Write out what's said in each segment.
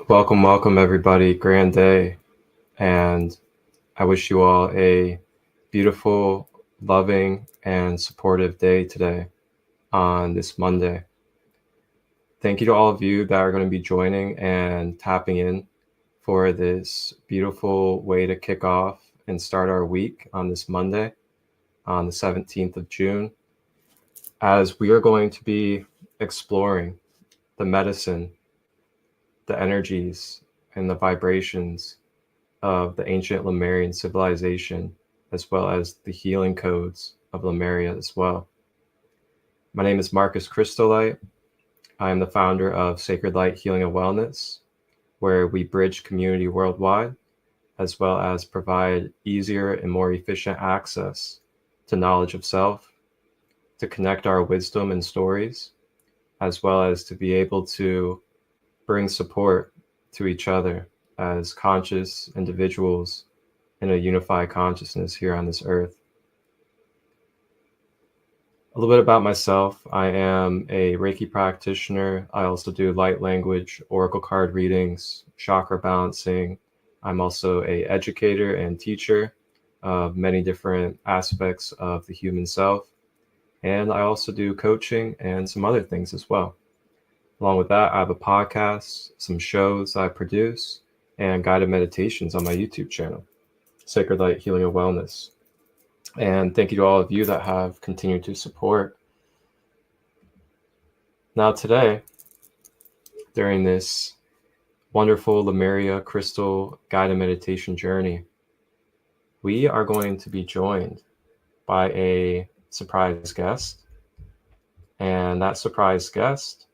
Welcome, welcome, everybody. Grand day. And I wish you all a beautiful, loving, and supportive day today on this Monday. Thank you to all of you that are going to be joining and tapping in for this beautiful way to kick off and start our week on this Monday, on the 17th of June, as we are going to be exploring the medicine, the energies, and the vibrations of the ancient Lemurian civilization, as well as the healing codes of Lemuria as well. My name is Marcus Christolight. I am the founder of Sacred Light Healing and Wellness, where we bridge community worldwide, as well as provide easier and more efficient access to knowledge of self, to connect our wisdom and stories, as well as to be able to bring support to each other as conscious individuals in a unified consciousness here on this earth. A little bit about myself. I am a Reiki practitioner. I also do light language, oracle card readings, chakra balancing. I'm also an educator and teacher of many different aspects of the human self. And I also do coaching and some other things as well. Along with that, I have a podcast, some shows I produce, and guided meditations on my YouTube channel, Sacred Light Healing and Wellness. And thank you to all of you that have continued to support. Now today, during this wonderful Lemuria Krystal guided meditation journey, we are going to be joined by a surprise guest. And that surprise guest,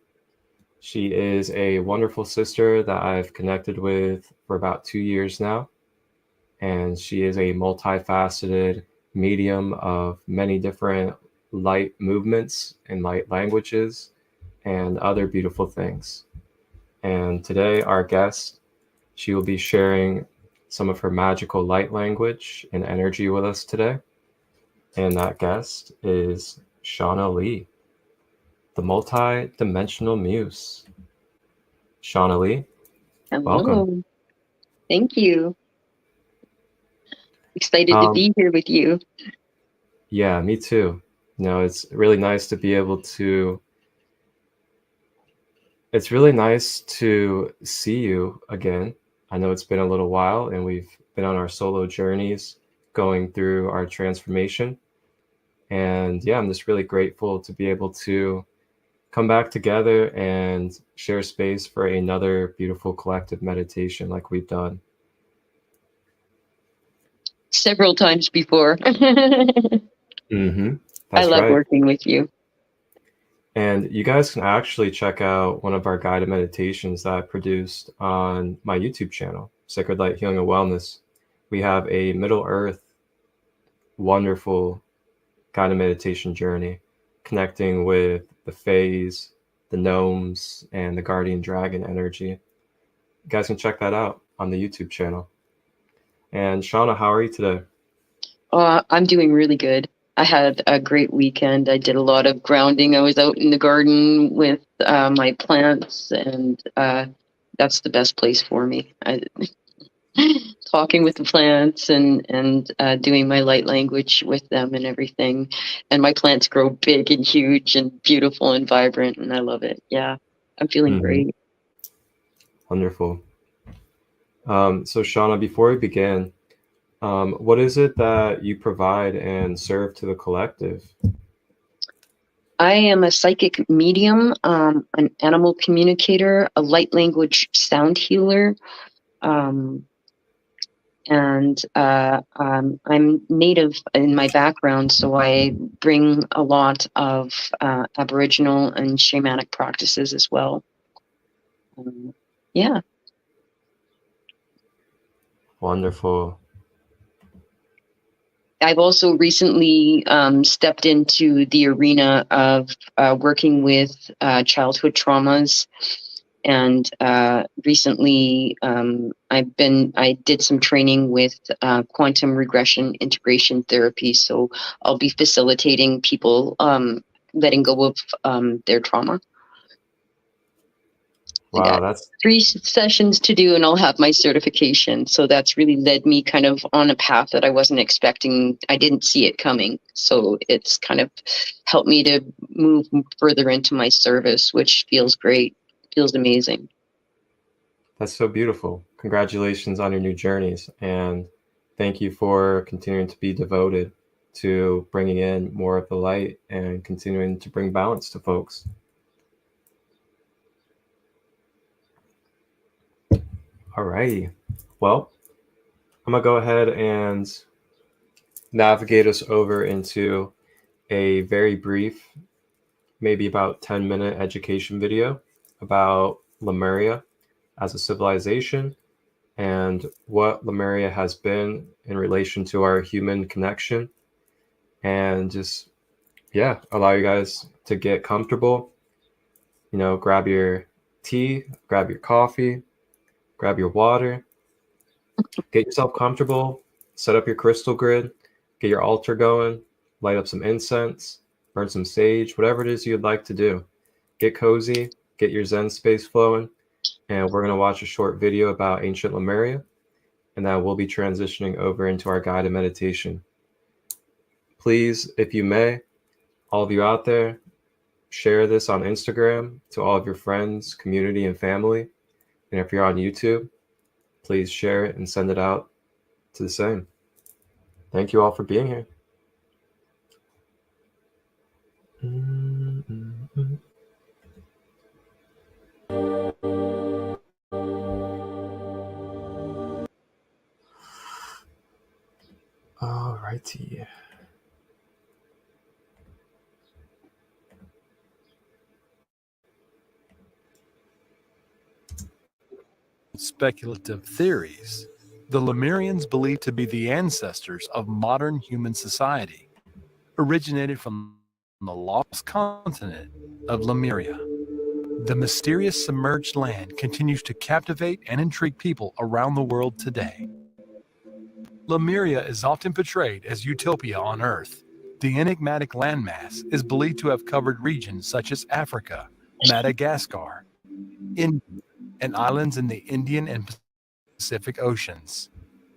she is a wonderful sister that I've connected with for about 2 years now. And she is a multifaceted medium of many different light movements and light languages and other beautiful things. And today, our guest, she will be sharing some of her magical light language and energy with us today. And that guest is Shauna-Lee, the multi-dimensional muse. Shauna-Lee, Hello. welcome. Thank you. Excited to be here with you. Yeah, me too. It's really nice to be able to, it's really nice to see you again. I know it's been a little while and we've been on our solo journeys going through our transformation. And yeah, I'm just really grateful to be able to come back together and share space for another beautiful collective meditation like we've done several times before. Mm-hmm. I love right. working with you. And you guys can actually check out one of our guided meditations that I produced on my YouTube channel, Sacred Light Healing and Wellness. We have a Middle Earth wonderful guided meditation journey connecting with the Fays, the Gnomes, and the Guardian Dragon energy. You guys can check that out on the YouTube channel. And Shauna, how are you today? I'm doing really good. I had a great weekend. I did a lot of grounding. I was out in the garden with my plants, and that's the best place for me. Talking with the plants and doing my light language with them and everything. And my plants grow big and huge and beautiful and vibrant, and I love it. Yeah, I'm feeling great. Wonderful. So Shauna, before we begin, what is it that you provide and serve to the collective? I am a psychic medium, an animal communicator, a light language sound healer, and I'm Native in my background, so I bring a lot of Aboriginal and shamanic practices as well. Yeah. Wonderful. I've also recently stepped into the arena of working with childhood traumas. And recently I did some training with quantum regression integration therapy. So I'll be facilitating people letting go of their trauma. I Wow, got 3 sessions to do and I'll have my certification. So that's really led me kind of on a path that I wasn't expecting. I didn't see it coming. So it's kind of helped me to move further into my service, which feels great, feels amazing. that's so beautiful. Congratulations on your new journeys, and thank you for continuing to be devoted to bringing in more of the light and continuing to bring balance to folks. All righty. Well, I'm going to go ahead and navigate us over into a very brief, maybe about 10-minute education video about Lemuria as a civilization and what Lemuria has been in relation to our human connection. And just, yeah, allow you guys to get comfortable. You know, grab your tea, grab your coffee, grab your water, get yourself comfortable, set up your crystal grid, get your altar going, light up some incense, burn some sage, whatever it is you'd like to do. Get cozy, get your Zen space flowing, and we're going to watch a short video about ancient Lemuria, and then we'll be transitioning over into our guided meditation. Please, if you may, all of you out there, share this on Instagram to all of your friends, community, and family. And if you're on YouTube, please share it and send it out to the same. Thank you all for being here. All righty. Speculative theories, the Lemurians believed to be the ancestors of modern human society, originated from the lost continent of Lemuria. The mysterious submerged land continues to captivate and intrigue people around the world today. Lemuria is often portrayed as utopia on Earth. The enigmatic landmass is believed to have covered regions such as Africa, Madagascar, India, and islands in the Indian and Pacific Oceans.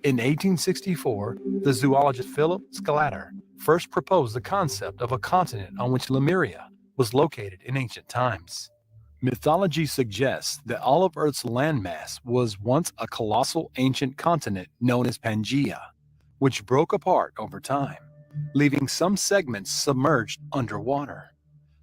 In 1864, the zoologist Philip Scalater first proposed the concept of a continent on which Lemuria was located in ancient times. Mythology suggests that all of Earth's landmass was once a colossal ancient continent known as Pangaea, which broke apart over time, leaving some segments submerged underwater.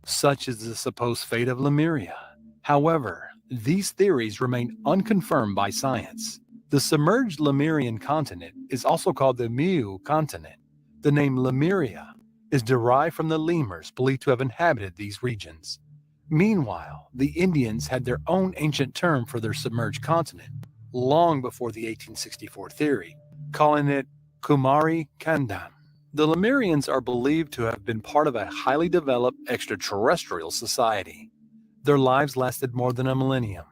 Such is the supposed fate of Lemuria. However, these theories remain unconfirmed by science. The submerged Lemurian continent is also called the Mu continent. The name Lemuria is derived from the lemurs believed to have inhabited these regions. Meanwhile, the Indians had their own ancient term for their submerged continent, long before the 1864 theory, calling it Kumari Kandam. The Lemurians are believed to have been part of a highly developed extraterrestrial society. Their lives lasted more than a millennium,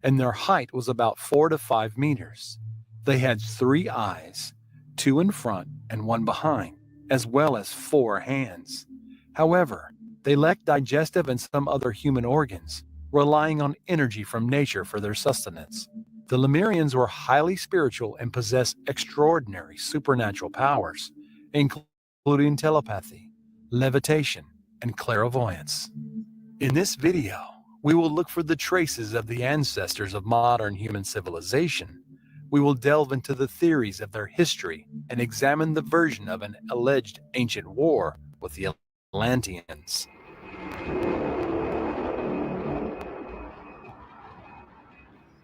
and their height was about 4 to 5 meters. They had 3 eyes, 2 in front and 1 behind, as well as 4 hands. However, they lacked digestive and some other human organs, relying on energy from nature for their sustenance. The Lemurians were highly spiritual and possessed extraordinary supernatural powers, including telepathy, levitation, and clairvoyance. In this video, we will look for the traces of the ancestors of modern human civilization. We will delve into the theories of their history and examine the version of an alleged ancient war with the Atlanteans.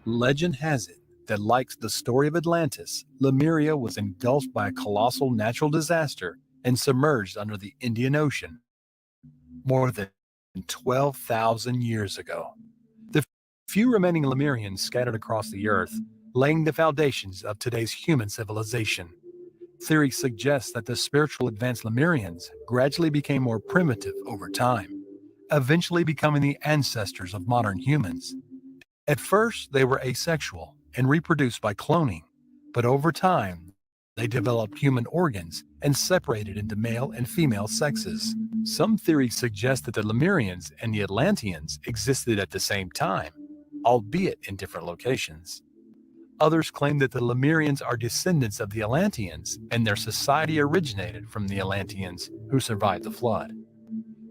Legend has it that, like the story of Atlantis, Lemuria was engulfed by a colossal natural disaster and submerged under the Indian Ocean more than 12,000 years ago. The few remaining Lemurians scattered across the earth, laying the foundations of today's human civilization. Theory suggests that the spiritual advanced Lemurians gradually became more primitive over time, eventually becoming the ancestors of modern humans. At first, they were asexual and reproduced by cloning, but over time, they developed human organs and separated into male and female sexes. Some theories suggest that the Lemurians and the Atlanteans existed at the same time, albeit in different locations. Others claim that the Lemurians are descendants of the Atlanteans, and their society originated from the Atlanteans who survived the flood.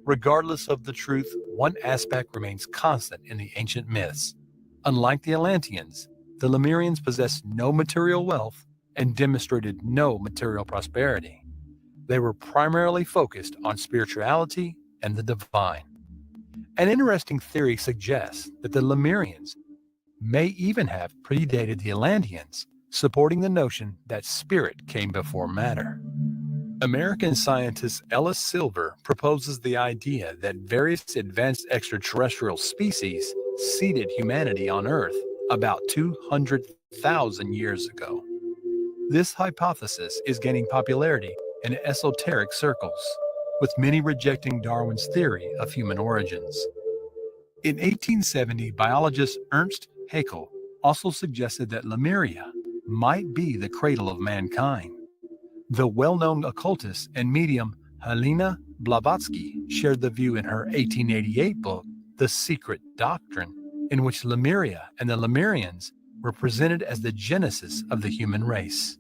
Regardless of the truth, one aspect remains constant in the ancient myths. Unlike the Atlanteans, the Lemurians possessed no material wealth and demonstrated no material prosperity. They were primarily focused on spirituality and the divine. An interesting theory suggests that the Lemurians may even have predated the Atlanteans, supporting the notion that spirit came before matter. American scientist Ellis Silver proposes the idea that various advanced extraterrestrial species seeded humanity on Earth about 200,000 years ago. This hypothesis is gaining popularity in esoteric circles, with many rejecting Darwin's theory of human origins. In 1870, biologist Ernst Haeckel also suggested that Lemuria might be the cradle of mankind. The well-known occultist and medium Helena Blavatsky shared the view in her 1888 book, The Secret Doctrine, in which Lemuria and the Lemurians were presented as the genesis of the human race.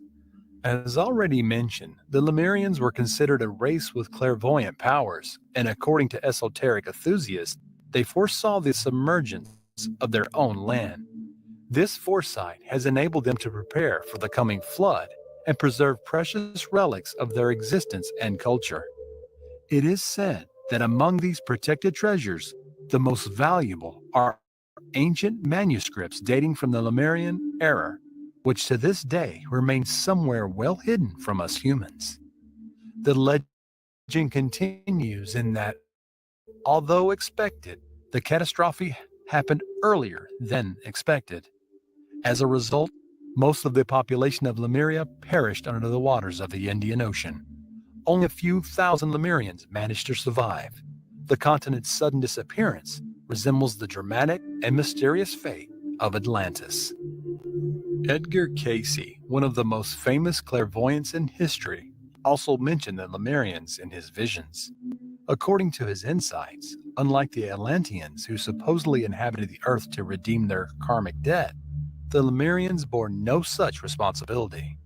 As already mentioned, the Lemurians were considered a race with clairvoyant powers, and according to esoteric enthusiasts, they foresaw the submergence of their own land. This foresight has enabled them to prepare for the coming flood and preserve precious relics of their existence and culture. It is said that among these protected treasures, the most valuable are ancient manuscripts dating from the Lemurian era, which to this day remain somewhere well hidden from us humans. The legend continues in that, although expected, the catastrophe happened earlier than expected. As a result, most of the population of Lemuria perished under the waters of the Indian Ocean. Only a few thousand Lemurians managed to survive. The continent's sudden disappearance resembles the dramatic and mysterious fate of Atlantis. Edgar Cayce, one of the most famous clairvoyants in history, also mentioned the Lemurians in his visions. According to his insights, unlike the Atlanteans who supposedly inhabited the earth to redeem their karmic debt, the Lemurians bore no such responsibility.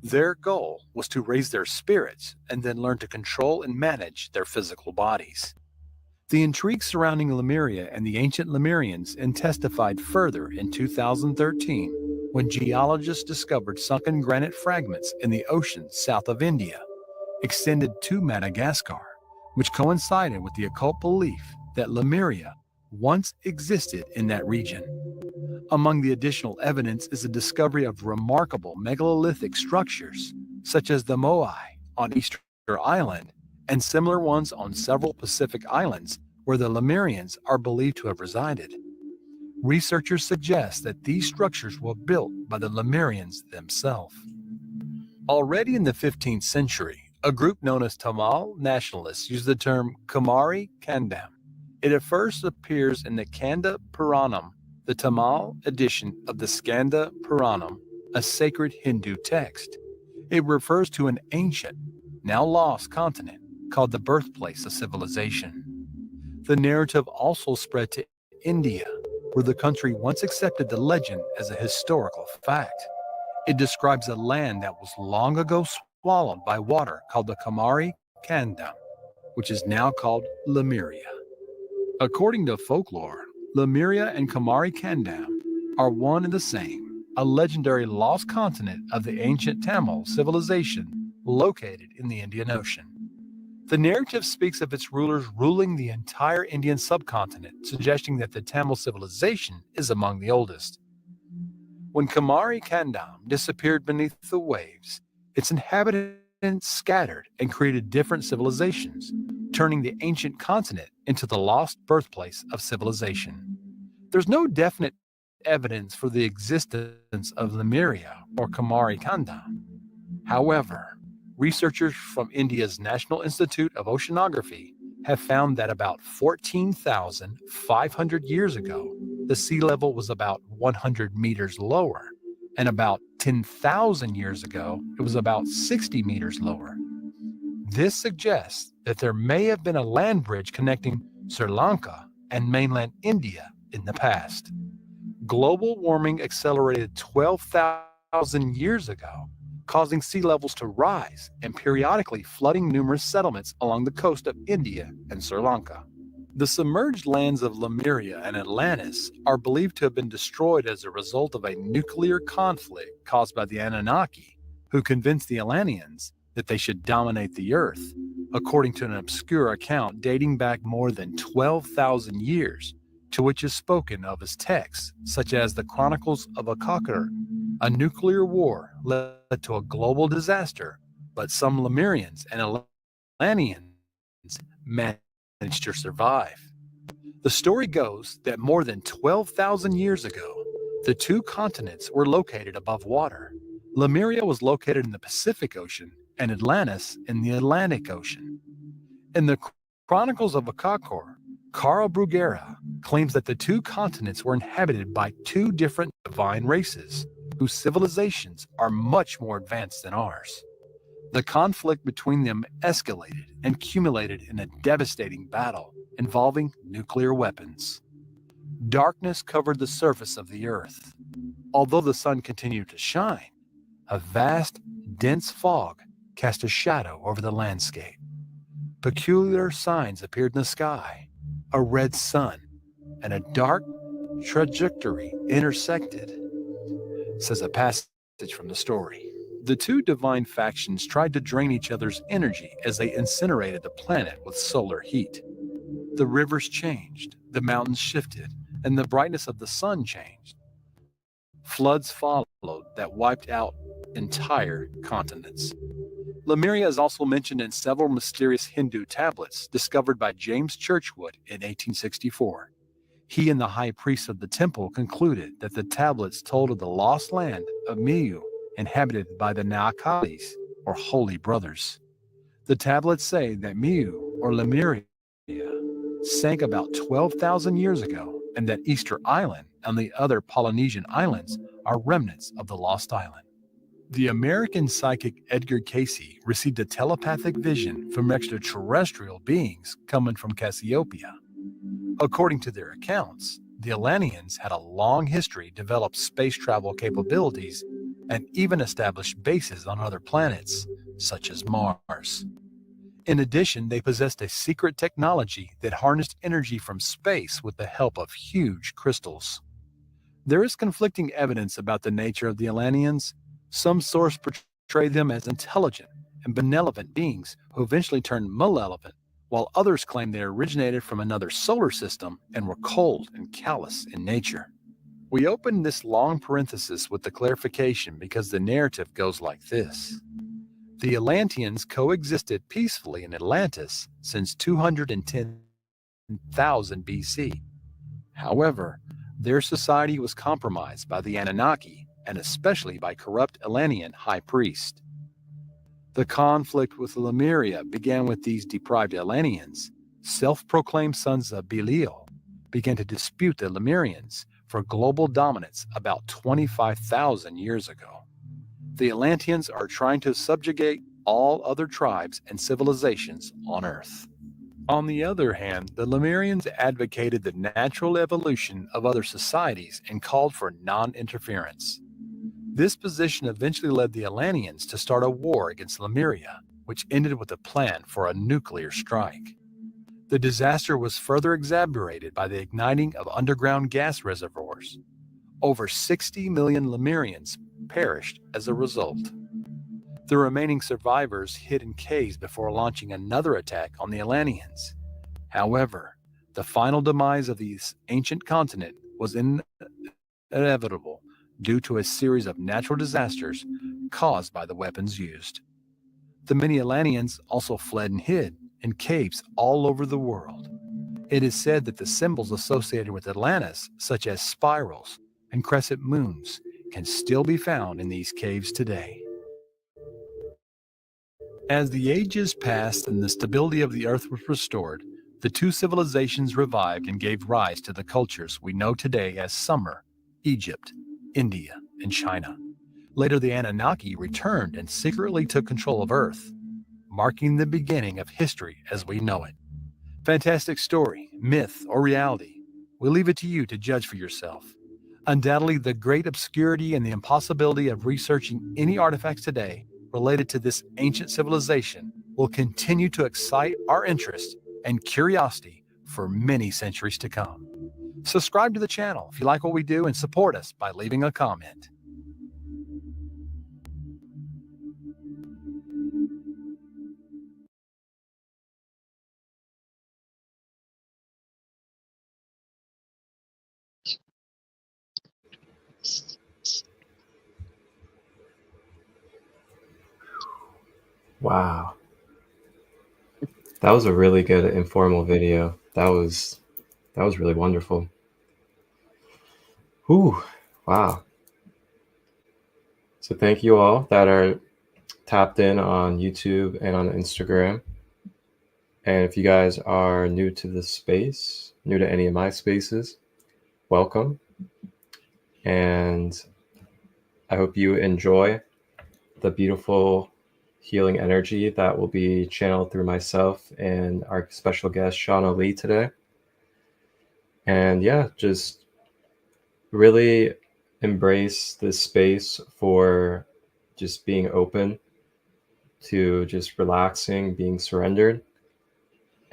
Their goal was to raise their spirits and then learn to control and manage their physical bodies. The intrigue surrounding Lemuria and the ancient Lemurians intensified further in 2013 when geologists discovered sunken granite fragments in the ocean south of India, extended to Madagascar, which coincided with the occult belief that Lemuria once existed in that region. Among the additional evidence is the discovery of remarkable megalithic structures, such as the Moai on Easter Island and similar ones on several Pacific islands where the Lemurians are believed to have resided. Researchers suggest that these structures were built by the Lemurians themselves. Already in the 15th century, a group known as Tamil nationalists used the term Kumari Kandam. It at first appears in the Kanda Puranam, the Tamil edition of the Skanda Puranam, a sacred Hindu text. It refers to an ancient, now lost continent called the birthplace of civilization. The narrative also spread to India, where the country once accepted the legend as a historical fact. It describes a land that was long ago swallowed by water called the Kumari Kandam, which is now called Lemuria. According to folklore, Lemuria and Kumari Kandam are one and the same, a legendary lost continent of the ancient Tamil civilization located in the Indian Ocean. The narrative speaks of its rulers ruling the entire Indian subcontinent, suggesting that the Tamil civilization is among the oldest. When Kumari Kandam disappeared beneath the waves, its inhabitants scattered and created different civilizations, turning the ancient continent into the lost birthplace of civilization. There's no definite evidence for the existence of Lemuria or Kumari Kandam. However, researchers from India's National Institute of Oceanography have found that about 14,500 years ago, the sea level was about 100 meters lower, and about 10,000 years ago, it was about 60 meters lower. This suggests that there may have been a land bridge connecting Sri Lanka and mainland India in the past. Global warming accelerated 12,000 years ago, causing sea levels to rise and periodically flooding numerous settlements along the coast of India and Sri Lanka. The submerged lands of Lemuria and Atlantis are believed to have been destroyed as a result of a nuclear conflict caused by the Anunnaki, who convinced the Atlanteans that they should dominate the Earth, according to an obscure account dating back more than 12,000 years, to which is spoken of as texts such as the Chronicles of Akakar. A nuclear war led to a global disaster, but some Lemurians and Atlanteans managed to survive. The story goes that more than 12,000 years ago, the two continents were located above water. Lemuria was located in the Pacific Ocean and Atlantis in the Atlantic Ocean. In the Chronicles of Akakor, Carl Bruguera claims that the two continents were inhabited by two different divine races, whose civilizations are much more advanced than ours. The conflict between them escalated and culminated in a devastating battle involving nuclear weapons. Darkness covered the surface of the earth. Although the sun continued to shine, a vast, dense fog cast a shadow over the landscape. Peculiar signs appeared in the sky. A red sun and a dark trajectory intersected, says a passage from the story. The two divine factions tried to drain each other's energy as they incinerated the planet with solar heat. The rivers changed, the mountains shifted, and the brightness of the sun changed. Floods followed that wiped out entire continents. Lemuria is also mentioned in several mysterious Hindu tablets discovered by James Churchward in 1864. He and the high priest of the temple concluded that the tablets told of the lost land of Miu, inhabited by the Naakalis, or Holy Brothers. The tablets say that Miu, or Lemuria, sank about 12,000 years ago, and that Easter Island and the other Polynesian islands are remnants of the lost island. The American psychic Edgar Cayce received a telepathic vision from extraterrestrial beings coming from Cassiopeia. According to their accounts, the Atlanteans had a long history, developed space travel capabilities, and even established bases on other planets, such as Mars. In addition, they possessed a secret technology that harnessed energy from space with the help of huge crystals. There is conflicting evidence about the nature of the Atlanteans. Some sources portray them as intelligent and benevolent beings who eventually turned malevolent, while others claim they originated from another solar system and were cold and callous in nature. We open this long parenthesis with the clarification because the narrative goes like this. The Atlanteans coexisted peacefully in Atlantis since 210,000 BC. However, their society was compromised by the Anunnaki and especially by corrupt Atlantean high priest. The conflict with Lemuria began with these deprived Atlanteans, self-proclaimed sons of Belial, began to dispute the Lemurians for global dominance about 25,000 years ago. The Atlanteans are trying to subjugate all other tribes and civilizations on Earth. On the other hand, the Lemurians advocated the natural evolution of other societies and called for non-interference. This position eventually led the Atlanteans to start a war against Lemuria, which ended with a plan for a nuclear strike. The disaster was further exacerbated by the igniting of underground gas reservoirs. Over 60 million Lemurians perished as a result. The remaining survivors hid in caves before launching another attack on the Atlanteans. However, the final demise of this ancient continent was inevitable due to a series of natural disasters caused by the weapons used. The many Atlanteans also fled and hid in caves all over the world. It is said that the symbols associated with Atlantis, such as spirals and crescent moons, can still be found in these caves today. As the ages passed and the stability of the earth was restored, the two civilizations revived and gave rise to the cultures we know today as Sumer, Egypt, India, and China. Later, the Anunnaki returned and secretly took control of Earth, marking the beginning of history as we know it. Fantastic story, myth, or reality? We leave it to you to judge for yourself. Undoubtedly, the great obscurity and the impossibility of researching any artifacts today related to this ancient civilization will continue to excite our interest and curiosity for many centuries to come. Subscribe to the channel if you like what we do and support us by leaving a comment. Wow. That was a really good informal video. That was really wonderful. Whew. Wow. So thank you all that are tapped in on YouTube and on Instagram. And if you guys are new to this space, new to any of my spaces, welcome. And I hope you enjoy the beautiful healing energy that will be channeled through myself and our special guest, Shauna-Lee, today. And yeah, just really embrace this space for just being open to just relaxing, being surrendered,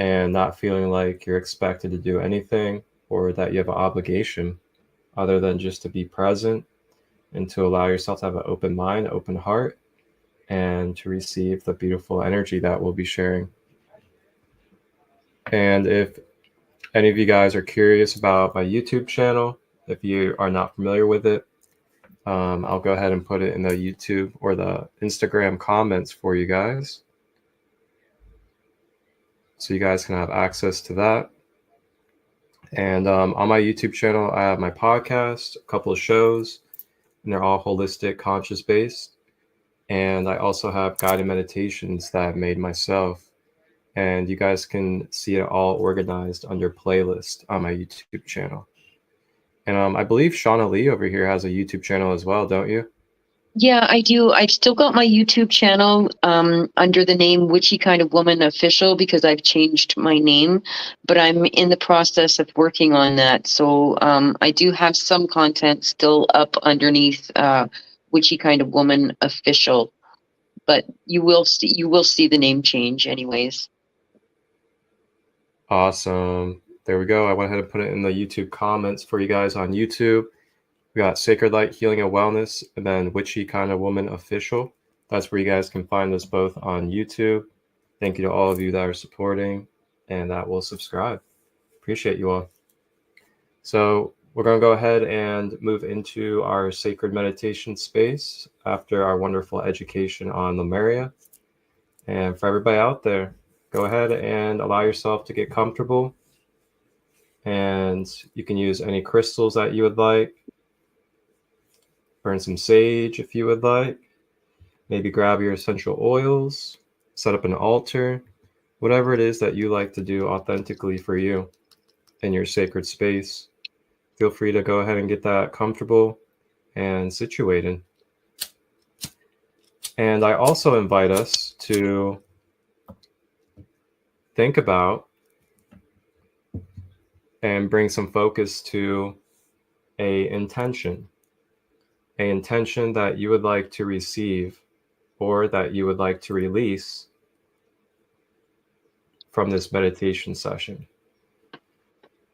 and not feeling like you're expected to do anything or that you have an obligation other than just to be present and to allow yourself to have an open mind, open heart, and to receive the beautiful energy that we'll be sharing. And if any of you guys are curious about my YouTube channel, if you are not familiar with it, I'll go ahead and put it in the YouTube or the Instagram comments for you guys, so you guys can have access to that. And on my YouTube channel, I have my podcast, a couple of shows, and they're all holistic, conscious based. And I also have guided meditations that I've made myself. And you guys can see it all organized under playlist on my YouTube channel. And I believe Shauna-Lee over here has a YouTube channel as well, don't you? Yeah, I do. I've still got my YouTube channel under the name Witchy Kind of Woman Official, because I've changed my name, but I'm in the process of working on that. So I do have some content still up underneath Witchy Kind of Woman Official, but you will see the name change anyways. Awesome. There we go. I went ahead and put it in the YouTube comments for you guys on YouTube. We got Sacred Light Healing and Wellness, and then Witchy Kind of Woman Official. That's where you guys can find us both on YouTube. Thank you to all of you that are supporting and that will subscribe. Appreciate you all. So we're going to go ahead and move into our sacred meditation space after our wonderful education on Lemuria. And for everybody out there, go ahead and allow yourself to get comfortable. And you can use any crystals that you would like. Burn some sage if you would like. Maybe grab your essential oils, set up an altar, whatever it is that you like to do authentically for you in your sacred space. Feel free to go ahead and get that comfortable and situated. And I also invite us to think about and bring some focus to an intention that you would like to receive or that you would like to release from this meditation session.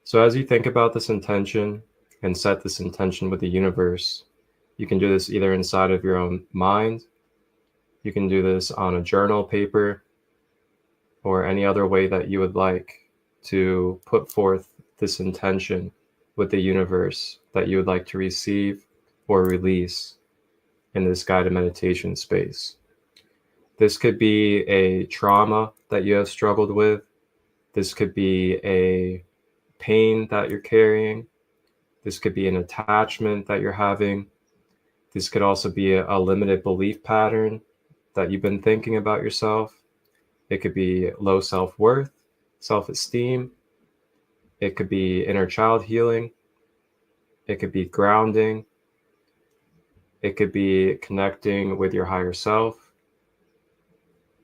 So as you think about this intention and set this intention with the universe, you can do this either inside of your own mind, you can do this on a journal paper, or any other way that you would like to put forth this intention with the universe that you would like to receive or release in this guided meditation space. This could be a trauma that you have struggled with. This could be a pain that you're carrying. This could be an attachment that you're having. This could also be a limited belief pattern that you've been thinking about yourself. It could be low self-worth, self-esteem. It could be inner child healing. It could be grounding. It could be connecting with your higher self.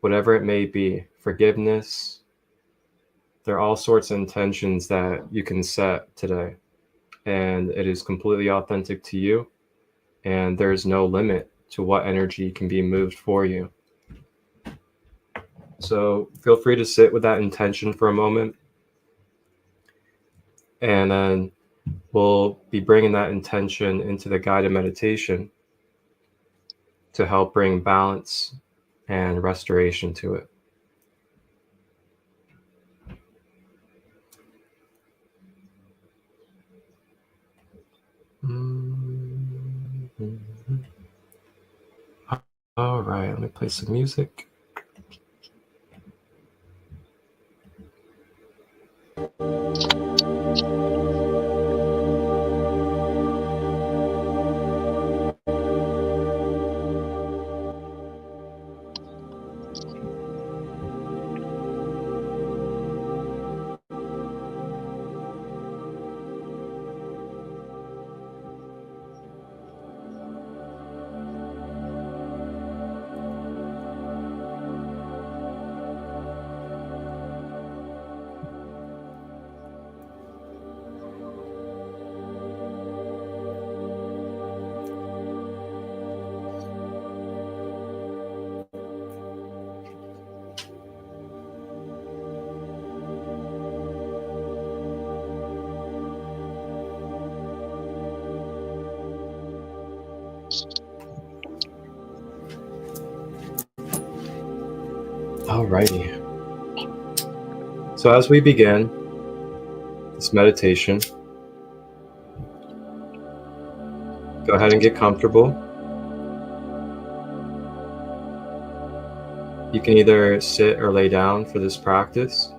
Whatever it may be, forgiveness. There are all sorts of intentions that you can set today. and it is completely authentic to you, and there's no limit to what energy can be moved for you. So feel free to sit with that intention for a moment, and then we'll be bringing that intention into the guided meditation to help bring balance and restoration to it. All right, let me play some music. Alrighty. So as we begin this meditation, go ahead and get comfortable. You can either sit or lay down for this practice.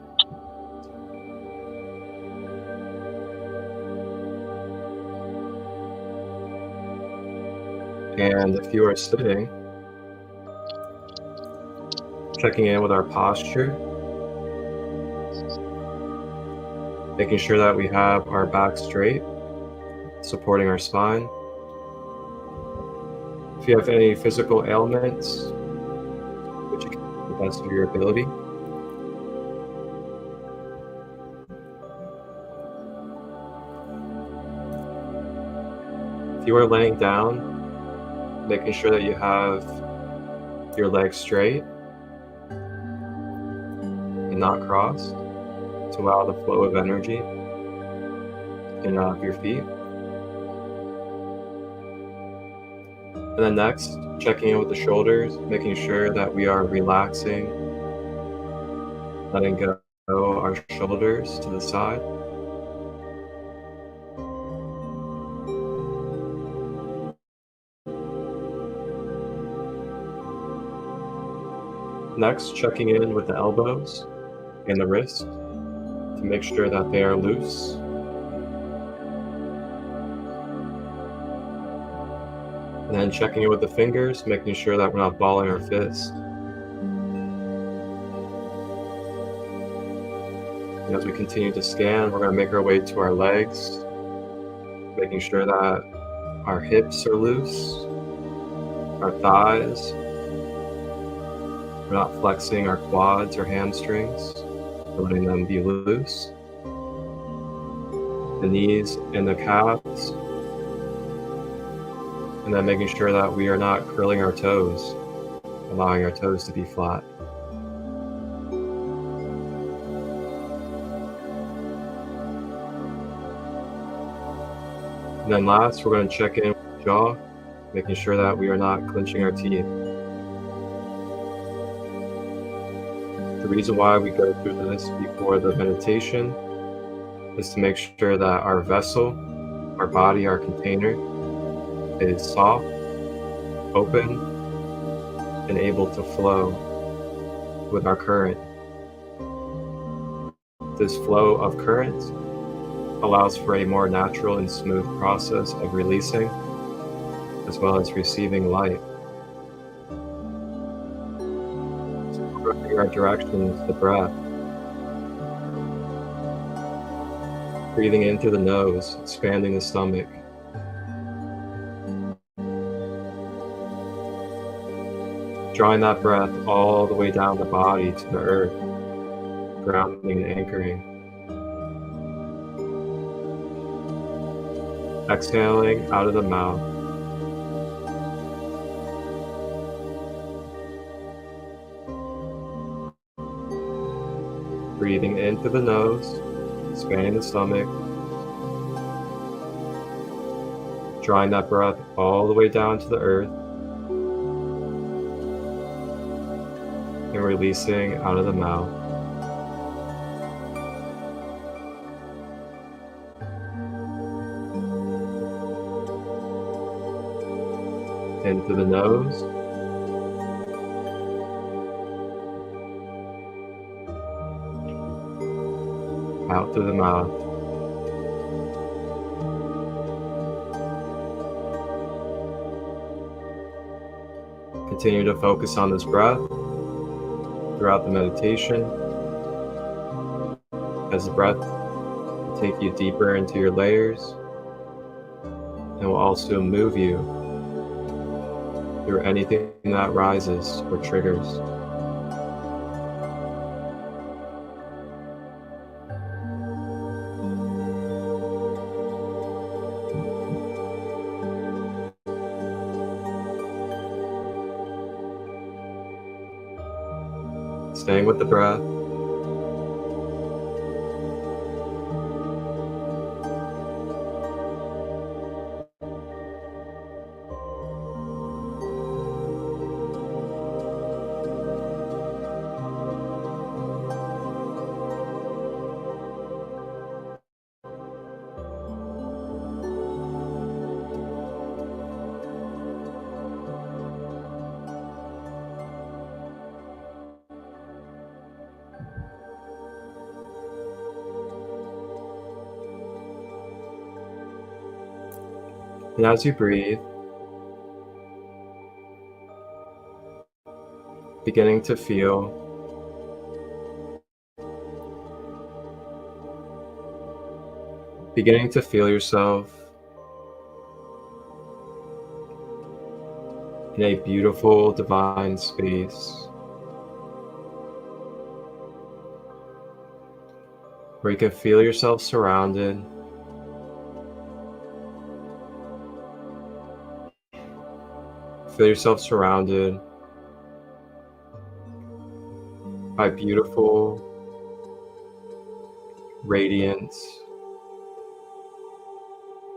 And if you are sitting, checking in with our posture, making sure that we have our back straight, supporting our spine. If you have any physical ailments, which you can do to the best of your ability. If you are laying down, making sure that you have your legs straight and not crossed to allow the flow of energy in and out of your feet. And then next, checking in with the shoulders, making sure that we are relaxing, letting go our shoulders to the side. Next, checking in with the elbows and the wrists to make sure that they are loose. And then checking in with the fingers, making sure that we're not balling our fists. And as we continue to scan, we're going to make our way to our legs, making sure that our hips are loose, our thighs. We're not flexing our quads or hamstrings. We're letting them be loose. The knees and the calves. And then making sure that we are not curling our toes, allowing our toes to be flat. And then last, we're going to check in with the jaw, making sure that we are not clenching our teeth. The reason why we go through this before the meditation is to make sure that our vessel, our body, our container is soft, open, and able to flow with our current. This flow of current allows for a more natural and smooth process of releasing, as well as receiving light. Our direction is the breath. Breathing in through the nose, expanding the stomach. Drawing that breath all the way down the body to the earth, grounding and anchoring. Exhaling out of the mouth. Breathing in through the nose, expanding the stomach. Drawing that breath all the way down to the earth. And releasing out of the mouth. In through the nose. Out through the mouth. Continue to focus on this breath throughout the meditation, as the breath will take you deeper into your layers and will also move you through anything that rises or triggers. Staying with the breath. And as you breathe, beginning to feel yourself in a beautiful divine space where you can feel yourself surrounded by beautiful, radiant,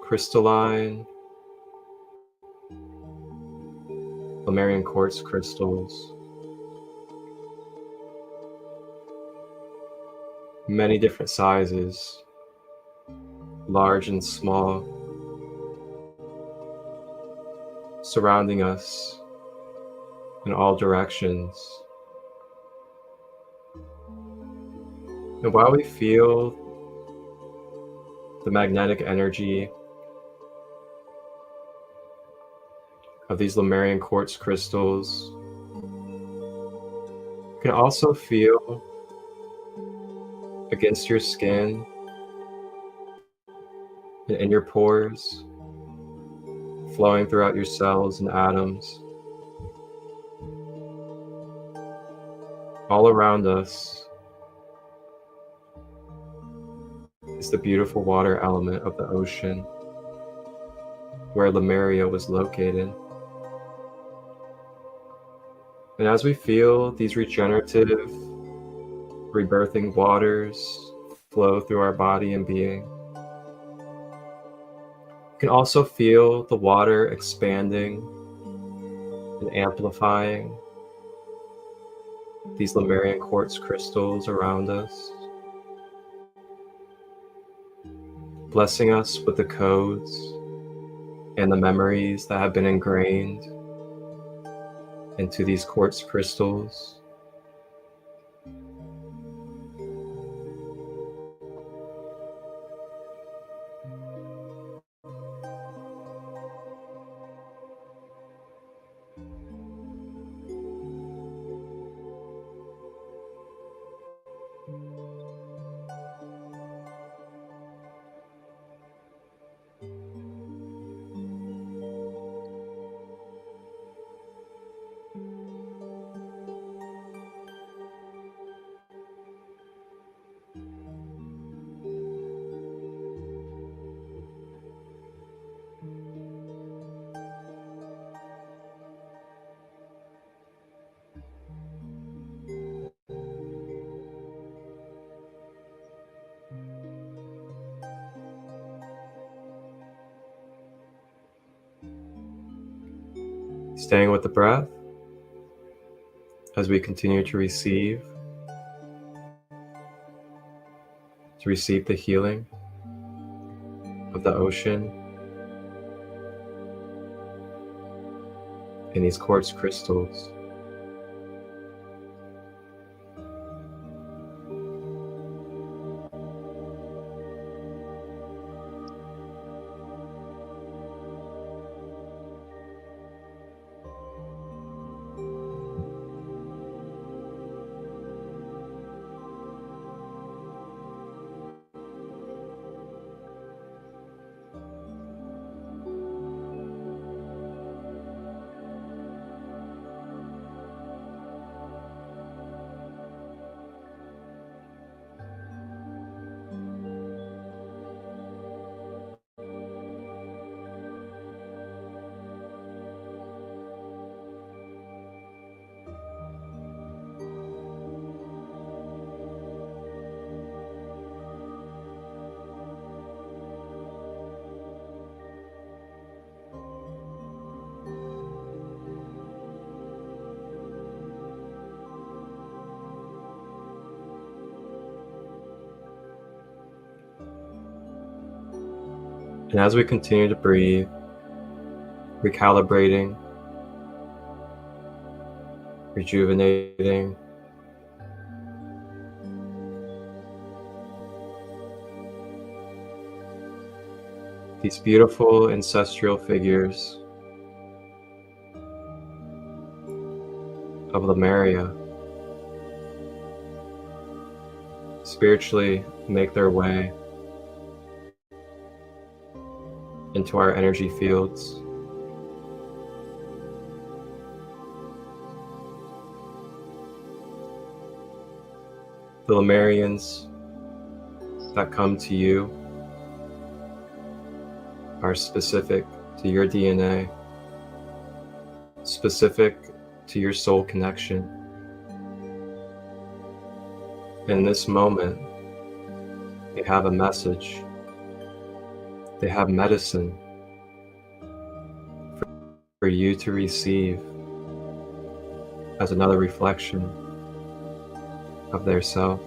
crystalline, Lemurian quartz crystals. Many different sizes, large and small, surrounding us in all directions. And while we feel the magnetic energy of these Lemurian quartz crystals, you can also feel against your skin and in your pores, flowing throughout your cells and atoms. All around us is the beautiful water element of the ocean, where Lemuria was located. And as we feel these regenerative, rebirthing waters flow through our body and being, you can also feel the water expanding and amplifying these Lemurian quartz crystals around us, blessing us with the codes and the memories that have been ingrained into these quartz crystals. Staying with the breath as we continue to receive the healing of the ocean and these quartz crystals. And as we continue to breathe, recalibrating, rejuvenating, these beautiful ancestral figures of Lemuria spiritually make their way into our energy fields. The Lemurians that come to you are specific to your DNA, specific to your soul connection. In this moment, they have a message. They have medicine for you to receive as another reflection of their self.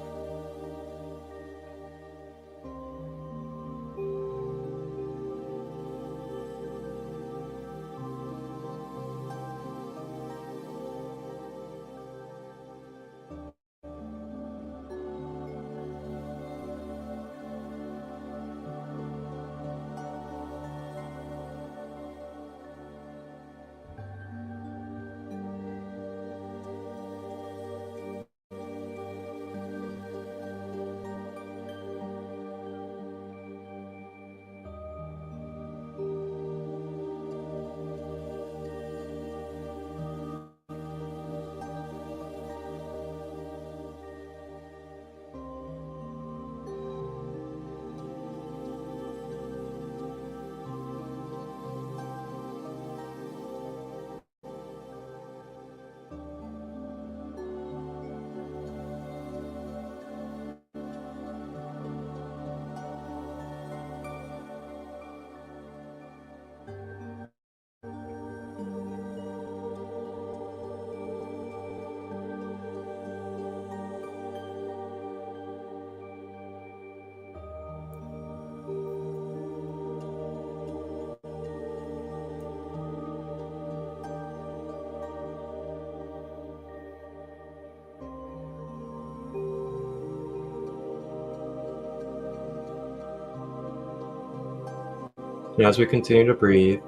And as we continue to breathe,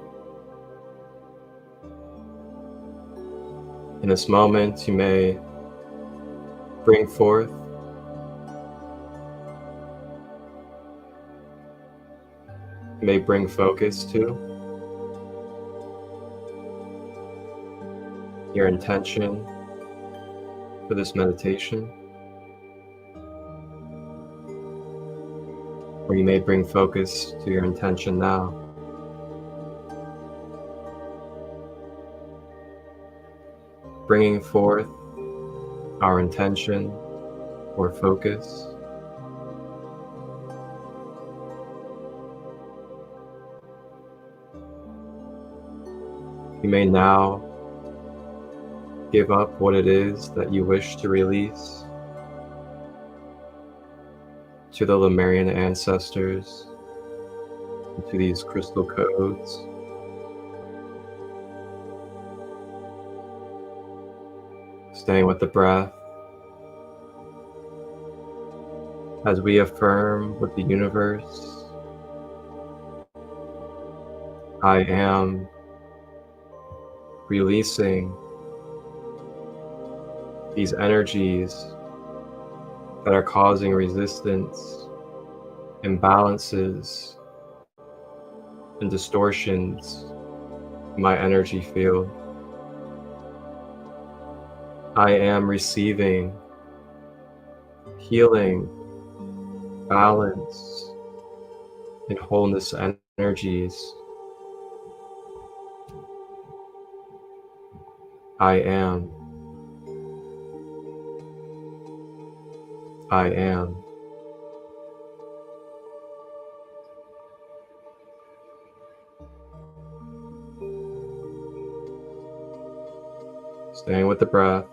in this moment you may bring forth focus to your intention for this meditation, or you may bring focus to your intention now. Bringing forth our intention or focus. You may now give up what it is that you wish to release to the Lemurian ancestors, to these crystal codes. Staying with the breath as we affirm with the universe, I am releasing these energies that are causing resistance, imbalances, and distortions in my energy field. I am receiving healing, balance, and wholeness energies. I am. I am. Staying with the breath.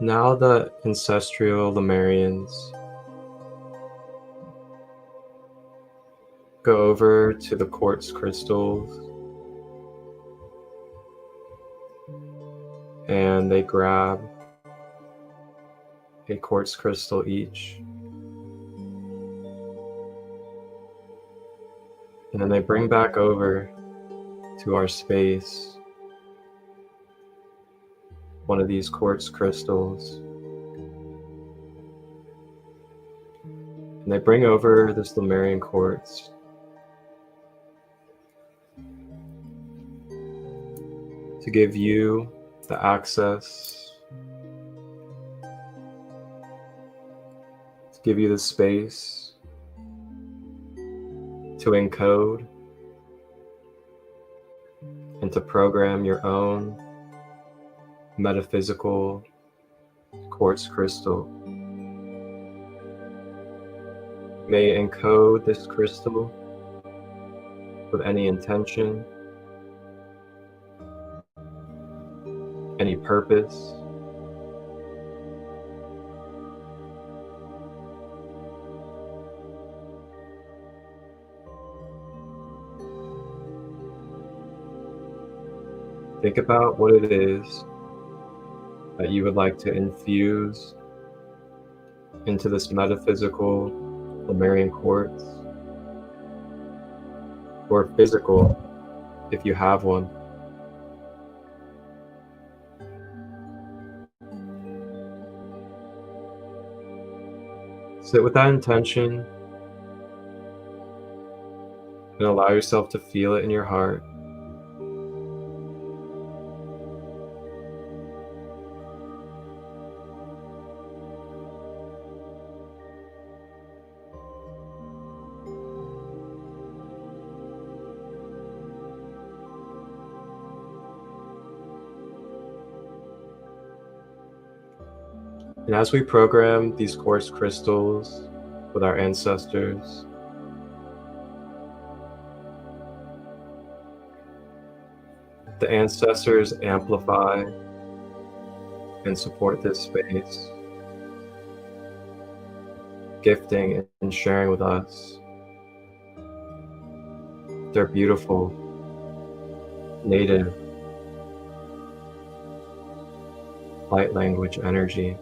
Now the ancestral Lemurians go over to the quartz crystals and they grab a quartz crystal each. And then they bring back over to our space one of these quartz crystals. And they bring over this Lemurian quartz. To give you the access, to give you the space to encode and to program your own metaphysical quartz crystal. May encode this crystal with any intention, any purpose, think about what it is that you would like to infuse into this metaphysical Lemurian quartz, or physical if you have one. Sit with that intention and allow yourself to feel it in your heart. And as we program these quartz crystals with our ancestors, The ancestors amplify and support this space, gifting and sharing with us their beautiful native light language energy.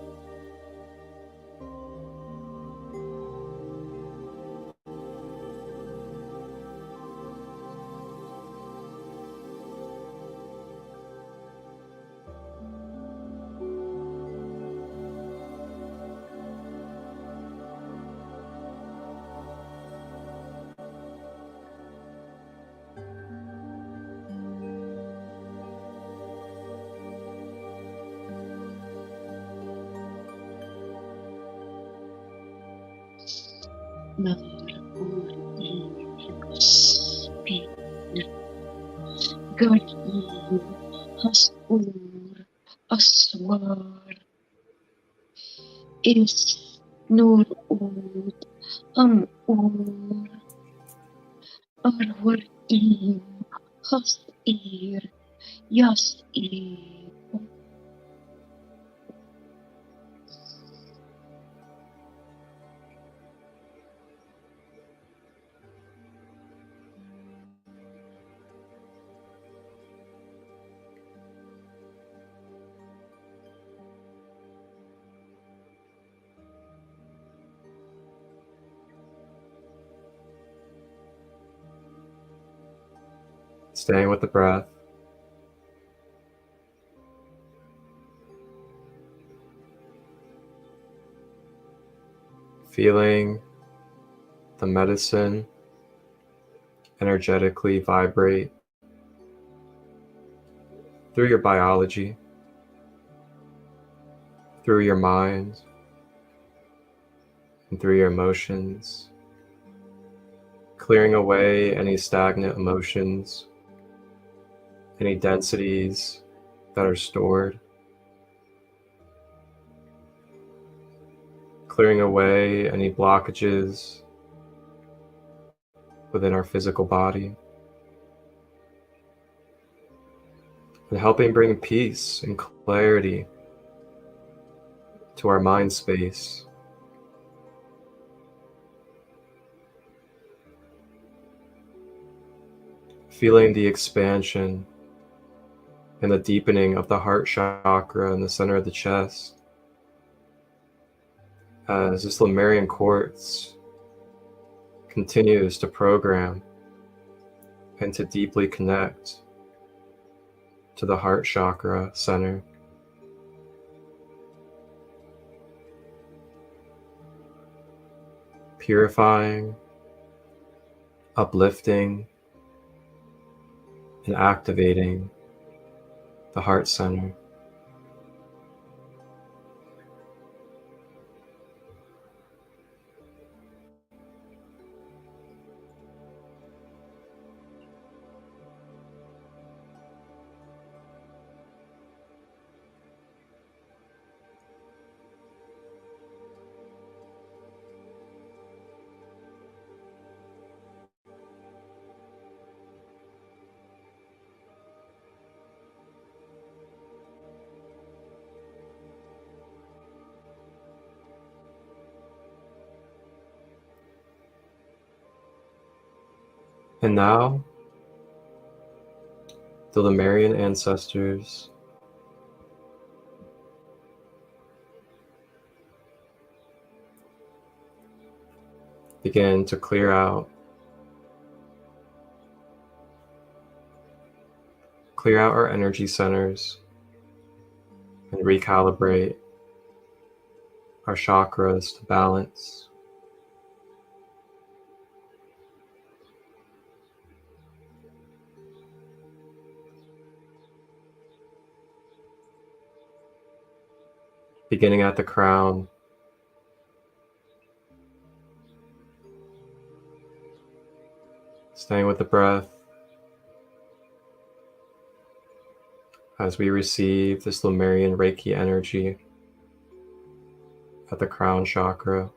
Aswar is nur ud ur arwar hasir yasir. Staying with the breath. Feeling the medicine energetically vibrate through your biology, through your mind, and through your emotions, clearing away any stagnant emotions, any densities that are stored, clearing away any blockages within our physical body, and helping bring peace and clarity to our mind space. Feeling the expansion and the deepening of the heart chakra in the center of the chest as this Lemurian quartz continues to program and to deeply connect to the heart chakra center. Purifying, uplifting, and activating the heart center. And now, the Lemurian ancestors begin to clear out our energy centers and recalibrate our chakras to balance. Beginning at the crown, staying with the breath as we receive this Lemurian Reiki energy at the crown chakra.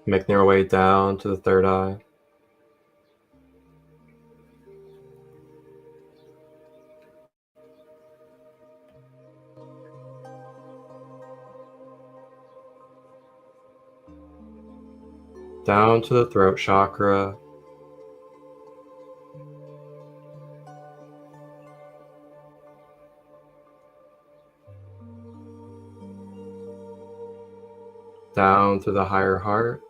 Making our way down to the third eye. Down to the throat chakra. Down to the higher heart.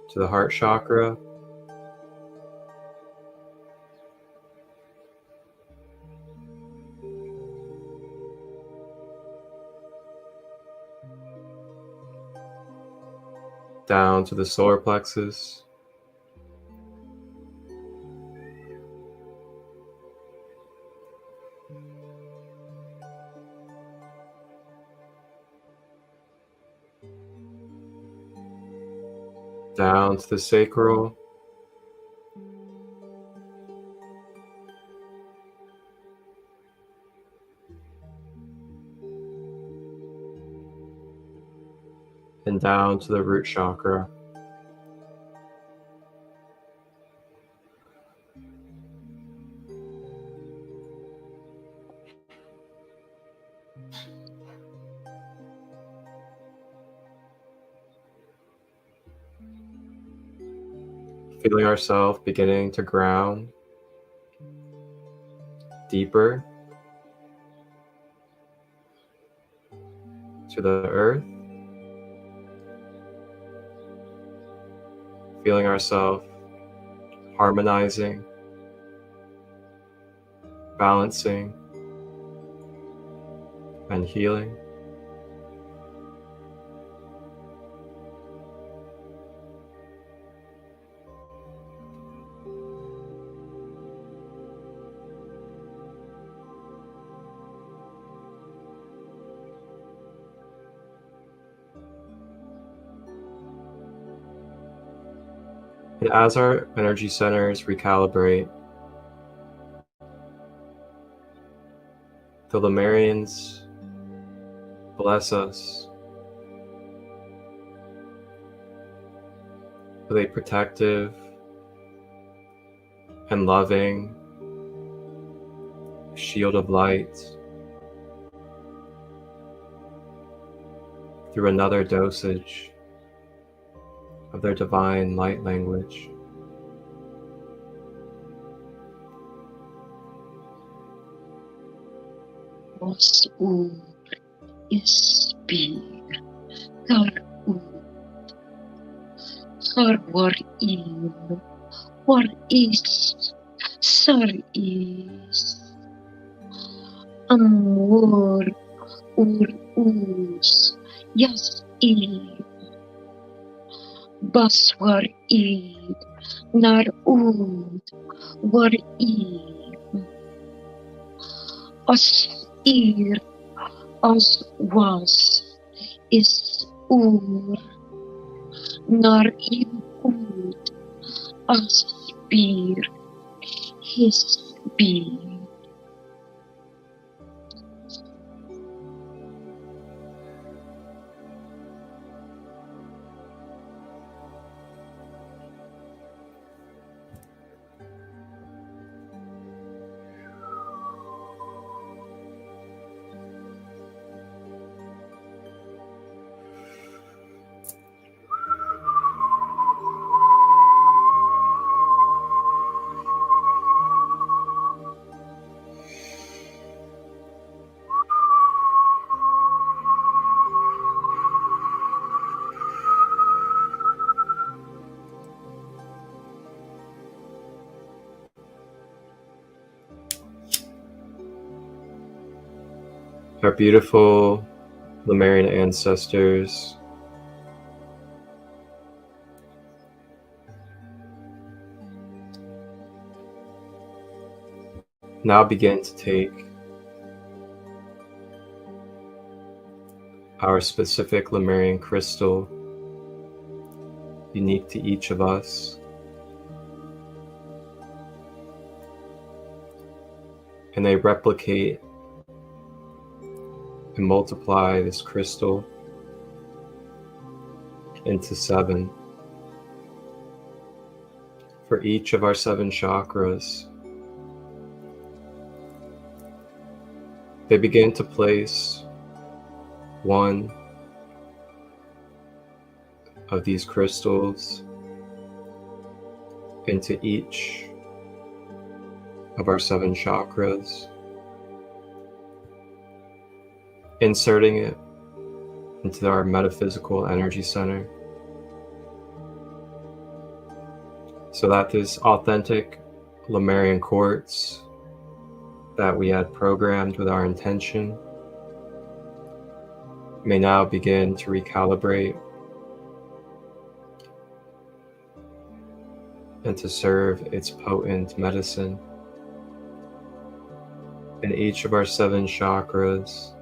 To the heart chakra. Down to the solar plexus. Down to the sacral. And down to the root chakra. Feeling ourselves beginning to ground deeper to the earth. Feeling ourselves harmonizing, balancing, and healing. And as our energy centers recalibrate, the Lemurians bless us with a protective and loving shield of light through another dosage of their divine light language. Wasur ispir karut harwar in war is sar is amor us yas id baswar id nar ud war id as as was is nar ud aspir his being. Our beautiful Lemurian ancestors now begin to take our specific Lemurian crystal, unique to each of us, and they replicate and multiply this crystal into 7 for each of our 7 chakras. They begin to place one of these crystals into each of our 7 chakras, inserting it into our metaphysical energy center, so that this authentic Lemurian quartz that we had programmed with our intention may now begin to recalibrate and to serve its potent medicine in each of our 7 chakras.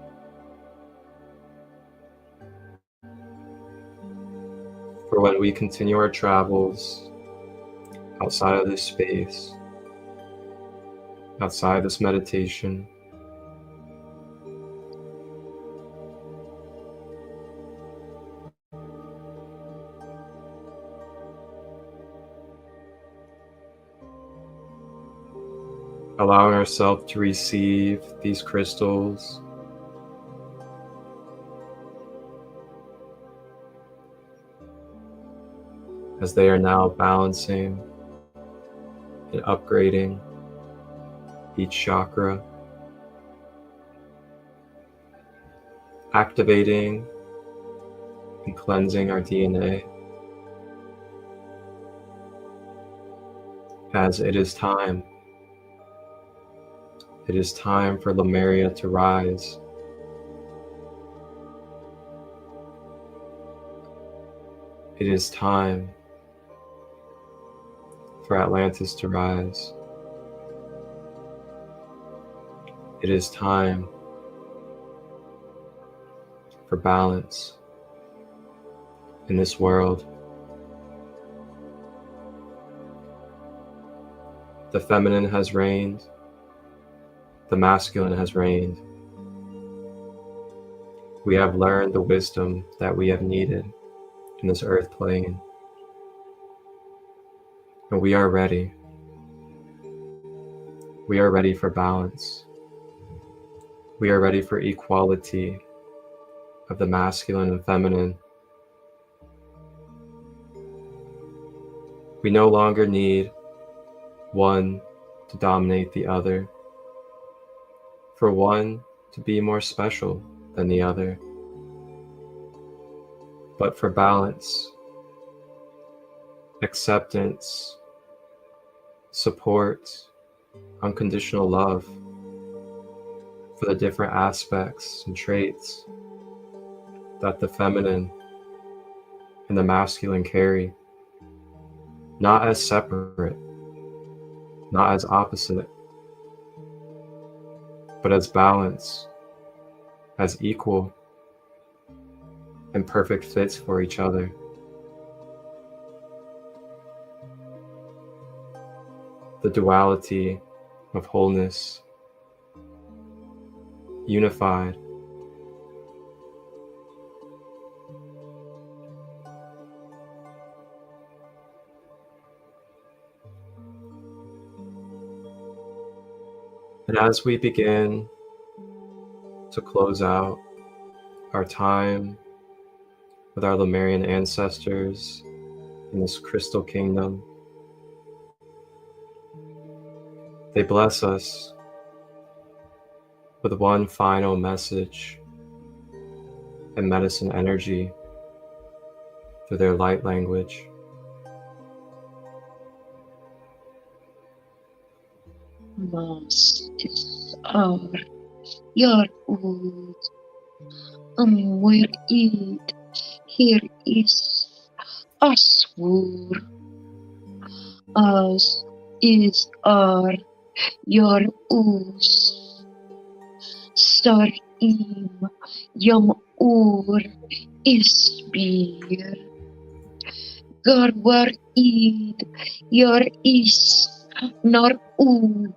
For when we continue our travels outside of this space, outside this meditation, allowing ourselves to receive these crystals as they are now balancing and upgrading each chakra, activating and cleansing our DNA, as it is time. It is time for Lemuria to rise. It is time for Atlantis to rise. It is time for balance in this world. The feminine has reigned. The masculine has reigned. We have learned the wisdom that we have needed in this earth plane. And we are ready. We are ready for balance. We are ready for equality of the masculine and feminine. We no longer need one to dominate the other, for one to be more special than the other, but for balance, acceptance, support, unconditional love for the different aspects and traits that the feminine and the masculine carry, not as separate, not as opposite, but as balance, as equal and perfect fits for each other. The duality of wholeness, unified. And as we begin to close out our time with our Lemurian ancestors in this crystal kingdom, they bless us with one final message and medicine energy through their light language. Masters are your old, where it here is Aswur, as is are your us, star im yam ur isbir, garwar id your is nar ug,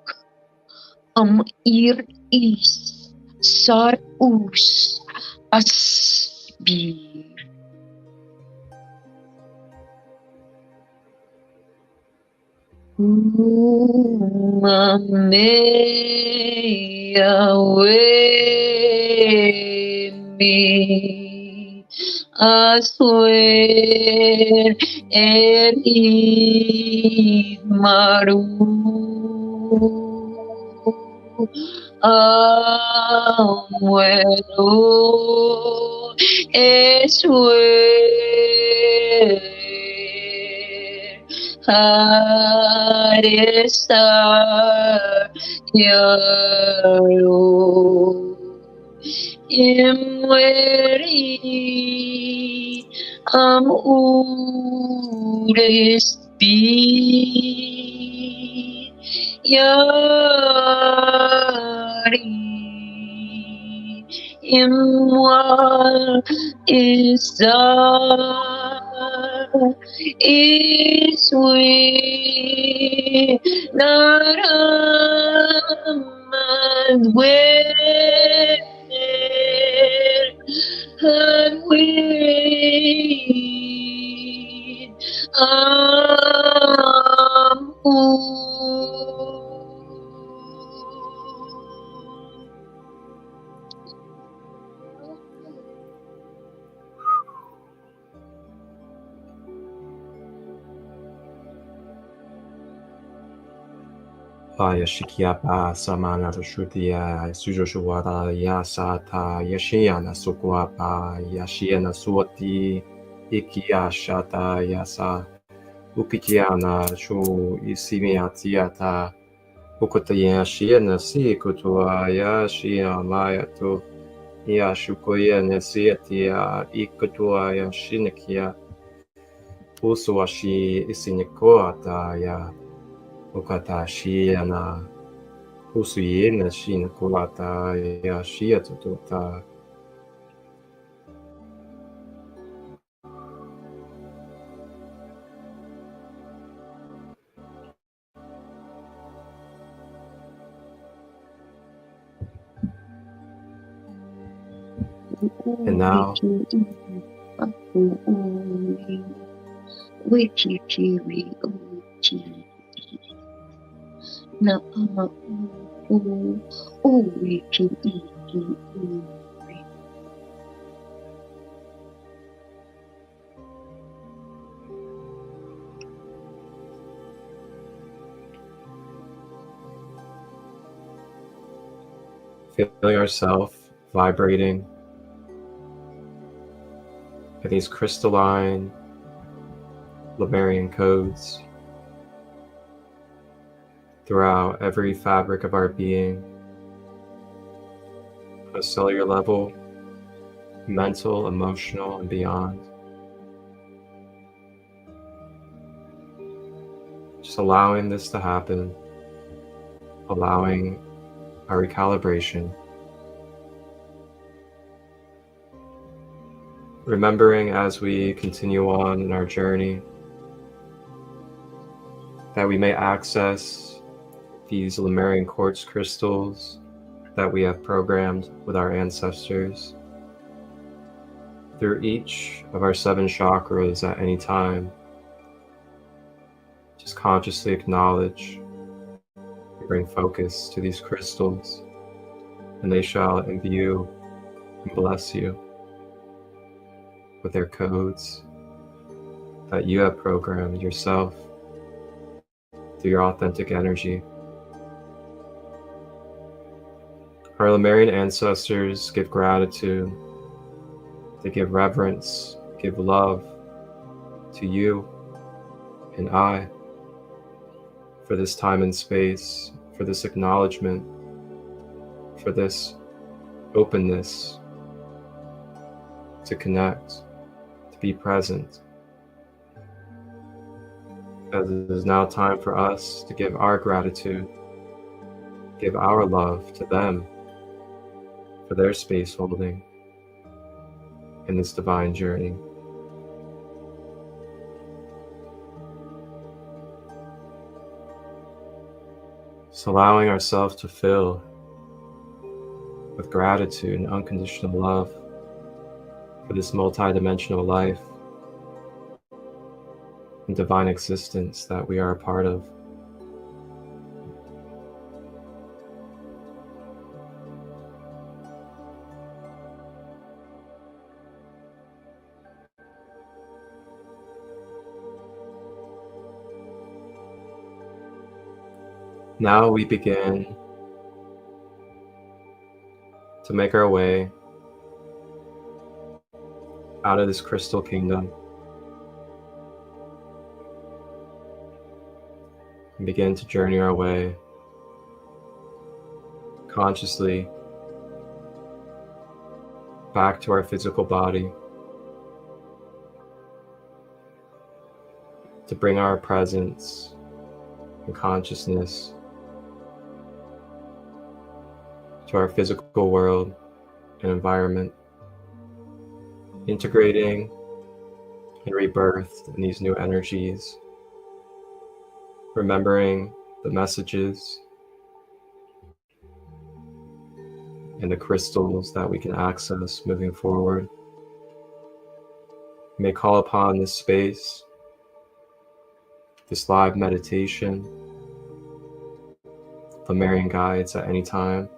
Ir is sar us asbir. Me I swear eri maru amuero esue haresa yaro imweri urespi yari imwa isa iswe naramazwe Shikiapa Samana Shutia Sujoshuada Yasata Yashiana Sukuapa Yashiana Suati Ikia Shata Yasa Ukikiana Shu Isimiatiata Ukutaya Shiana Sikutua Yashia Mayatu Yashukoya Nesiatia Ikutua Yashinikia Usuashi Isinikoata Ya Ukata Shiana Usuyena Shina Kulata Yashia Tututa. And now, feeling ourselves vibrating at these crystalline Lemurian codes throughout every fabric of our being, on a cellular level, mental, emotional, and beyond. Just allowing this to happen, allowing our recalibration, remembering as we continue on in our journey that we may access these Lemurian quartz crystals that we have programmed with our ancestors through each of our 7 chakras at any time. Just consciously acknowledge, bring focus to these crystals, and they shall imbue and bless you with their codes that you have programmed yourself through your authentic energy. Our Lemurian ancestors give gratitude, they give reverence, give love to you and I for this time and space, for this acknowledgement, for this openness to connect, to be present. As it is now time for us to give our gratitude, give our love to them for their space holding in this divine journey. Just allowing ourselves to fill with gratitude and unconditional love for this multidimensional life and divine existence that we are a part of. Now we begin to make our way out of this crystal kingdom and begin to journey our way consciously back to our physical body, to bring our presence and consciousness to our physical world and environment, integrating and rebirthed in these new energies, remembering the messages and the crystals that we can access moving forward. We may call upon this space, this live meditation, Lemurian guides at any time.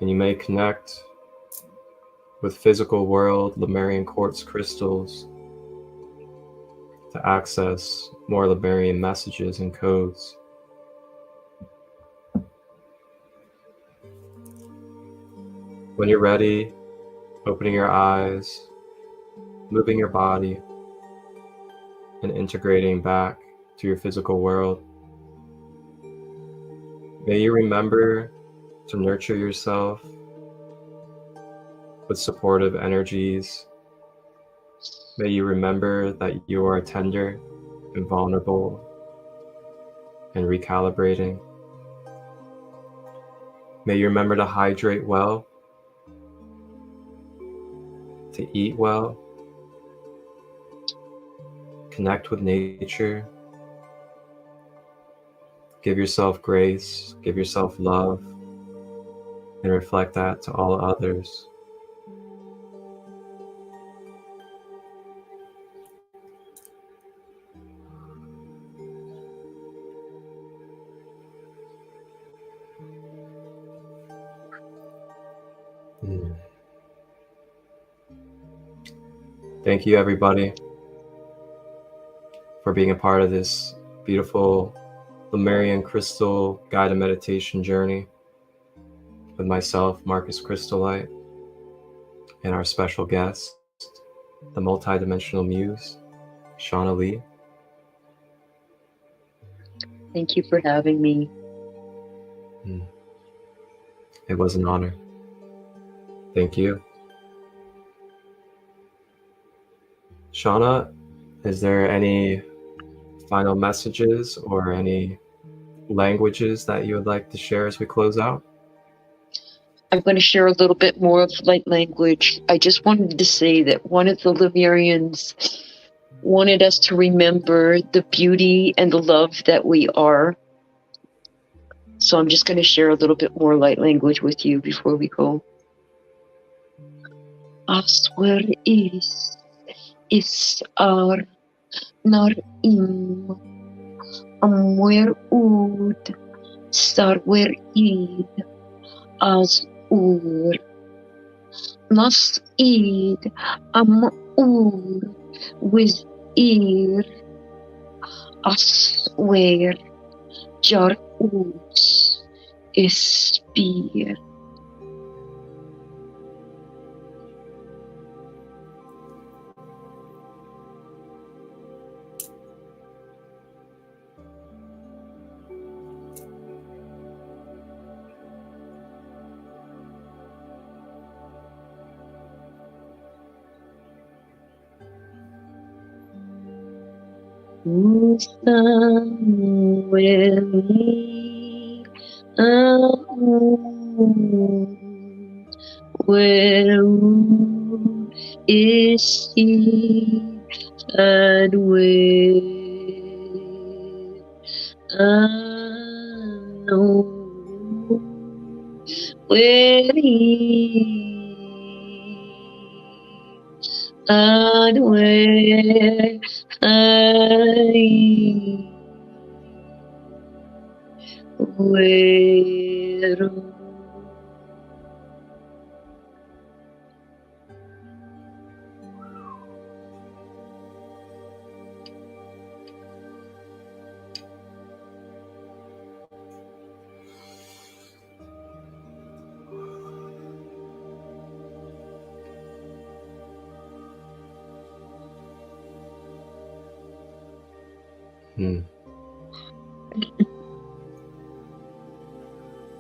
And you may connect with physical world Lemurian quartz crystals to access more Lemurian messages and codes. When you're ready, opening your eyes, moving your body, and integrating back to your physical world. May you remember to nurture yourself with supportive energies. May you remember that you are tender and vulnerable and recalibrating. May you remember to hydrate well, to eat well, connect with nature, give yourself grace, give yourself love, and reflect that to all others. Thank you, everybody, for being a part of this beautiful Lemuria Krystal guided meditation journey with myself, Marcus Christolight, and our special guest, the multidimensional muse, Shauna-Lee. Thank you for having me. It was an honor. Thank you. Shauna, is there any final messages or any languages that you would like to share as we close out? I'm going to share a little bit more of light language. I just wanted to say that one of the Lemurians wanted us to remember the beauty and the love that we are. So I'm just going to share a little bit more light language with you before we go. Aswer is ar nar im amwer ud starwer id as ur nas id am ur with ear aswer jar us spear. Where is he and where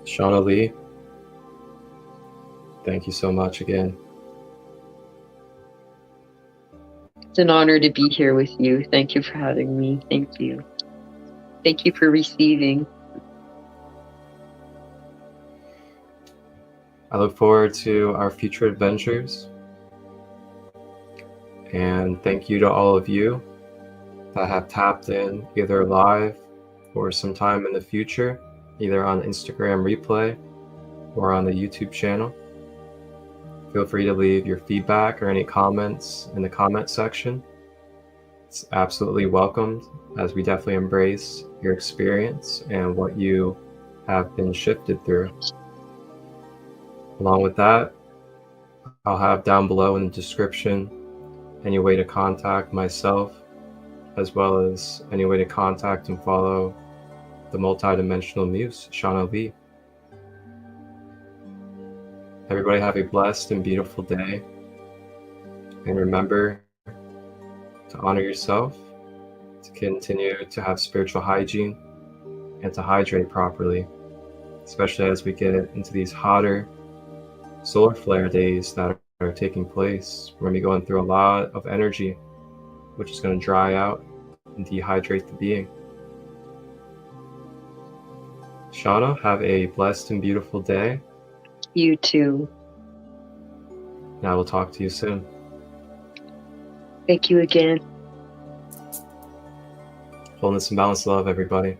Shauna-Lee, thank you so much again. It's an honor to be here with you. Thank you for having me. Thank you. Thank you for receiving. I look forward to our future adventures. And thank you to all of you that have tapped in either live or sometime in the future, either on Instagram replay or on the YouTube channel. Feel free to leave your feedback or any comments in the comment section. It's absolutely welcomed, as we definitely embrace your experience and what you have been shifted through. Along with that, I'll have down below in the description any way to contact myself, as well as any way to contact and follow the multidimensional muse, Shauna-Lee. Everybody have a blessed and beautiful day. And remember to honor yourself, to continue to have spiritual hygiene, and to hydrate properly, especially as we get into these hotter solar flare days that are taking place. We're going to be going through a lot of energy, which is going to dry out and dehydrate the being. Shauna, have a blessed and beautiful day. You too. And I will talk to you soon. Thank you again. Wholeness and balance, love, everybody.